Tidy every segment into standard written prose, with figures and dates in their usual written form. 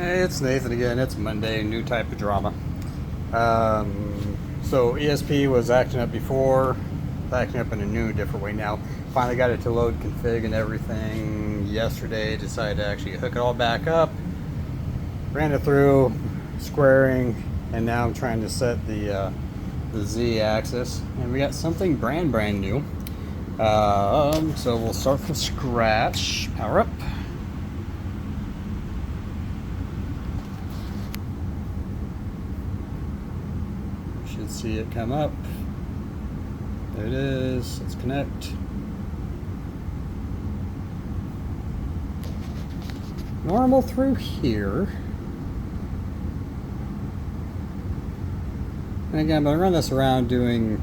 Hey, it's Nathan again. It's Monday, new type of drama. So ESP was acting up before, acting up in a new, different way now. Finally got it to load config and everything yesterday. Decided to actually hook it all back up. Ran it through, squaring, and now I'm trying to set the Z-axis. And we got something brand new. So we'll start from scratch. Power up. Should see it come up. There it is. Let's connect. Normal through here. And again, I'm going to run this around doing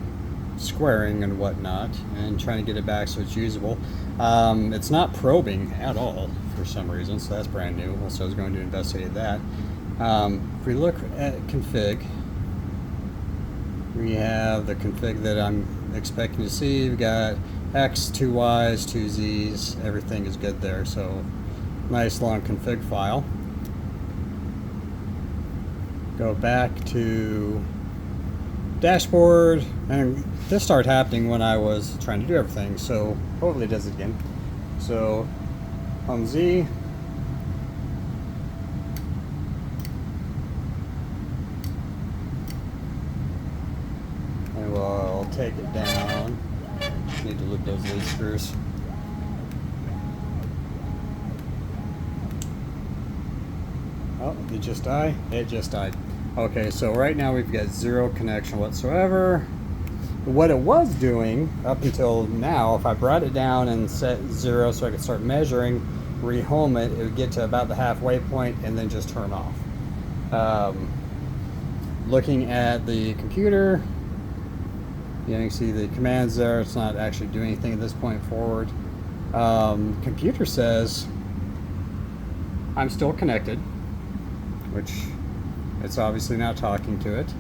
squaring and whatnot and trying to get it back so it's usable. It's not probing at all for some reason, so that's brand new. So I was going to investigate that. If we look at config, we have the config that I'm expecting to see. We've got X, 2 Ys, 2 Z's, everything is good there. So nice long config file. Go back to dashboard, and this started happening when I was trying to do everything, so hopefully it does it again. So on Z, and we'll take it down. Need to loop those lead screws. Oh, did it just die? It just died. Okay, so right now we've got zero connection whatsoever. What it was doing up until now, if I brought it down and set 0 so I could start measuring, rehome it, it would get to about the halfway point and then just turn off. Looking at the computer, you can see the commands there. It's not actually doing anything at this point forward. Computer says I'm still connected, which it's obviously not talking to it.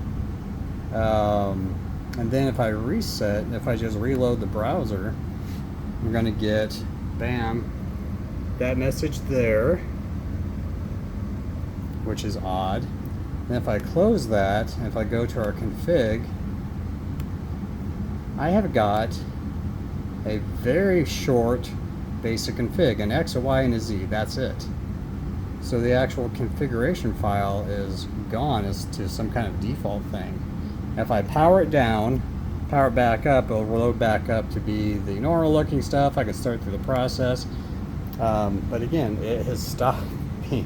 And then if I reset, if I just reload the browser, I'm going to get, bam, that message there, which is odd. And if I close that, and if I go to our config, I have got a very short basic config, an X, a Y, and a Z. That's it. So the actual configuration file is gone as to some kind of default thing. If I power it down, power it back up, it'll load back up to be the normal looking stuff. I can start through the process. But again, it has stopped me.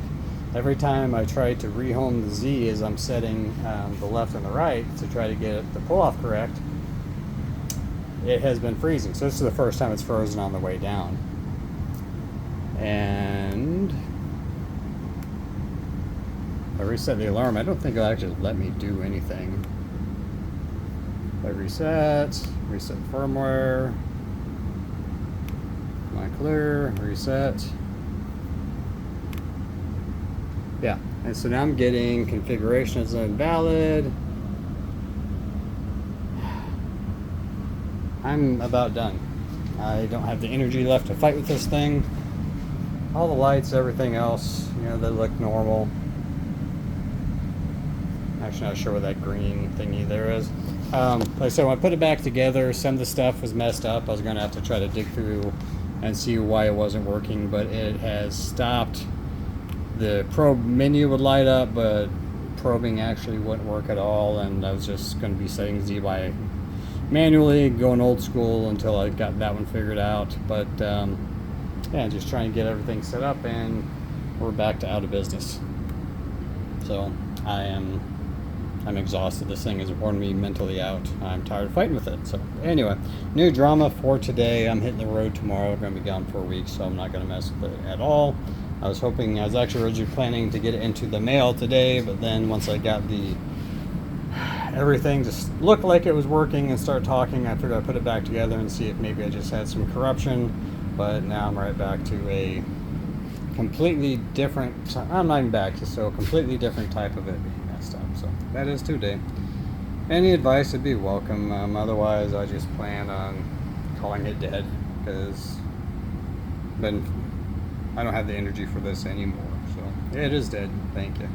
Every time I try to rehome the Z as I'm setting the left and the right to try to get the pull-off correct, it has been freezing. So this is the first time it's frozen on the way down. And I reset the alarm. I don't think it'll actually let me do anything. I reset firmware, my clear, reset. Yeah, and so now I'm getting configuration is invalid. I'm about done. I don't have the energy left to fight with this thing. All the lights, everything else, you know, they look normal. Actually not sure what that green thingy there is. Like I said, when I put it back together, some of the stuff was messed up. I was going to have to try to dig through and see why it wasn't working, but it has stopped. The probe menu would light up, but probing actually wouldn't work at all, and I was just going to be setting Z by manually, going old school until I got that one figured out. But yeah, just trying to get everything set up, and we're back to out of business. So I'm exhausted. This thing has worn me mentally out. I'm tired of fighting with it. So anyway, new drama for today. I'm hitting the road tomorrow. I'm going to be gone for a week, so I'm not going to mess with it at all. I was actually originally planning to get it into the mail today, but then once I got everything just looked like it was working and started talking, I figured I'd put it back together and see if maybe I just had some corruption. But now I'm right back to a completely different, I'm not even back to, so a completely different type of it being messed up. So that is today. Any advice would be welcome. Otherwise, I just plan on calling it dead, because been I don't have the energy for this anymore. So it is dead. Thank you.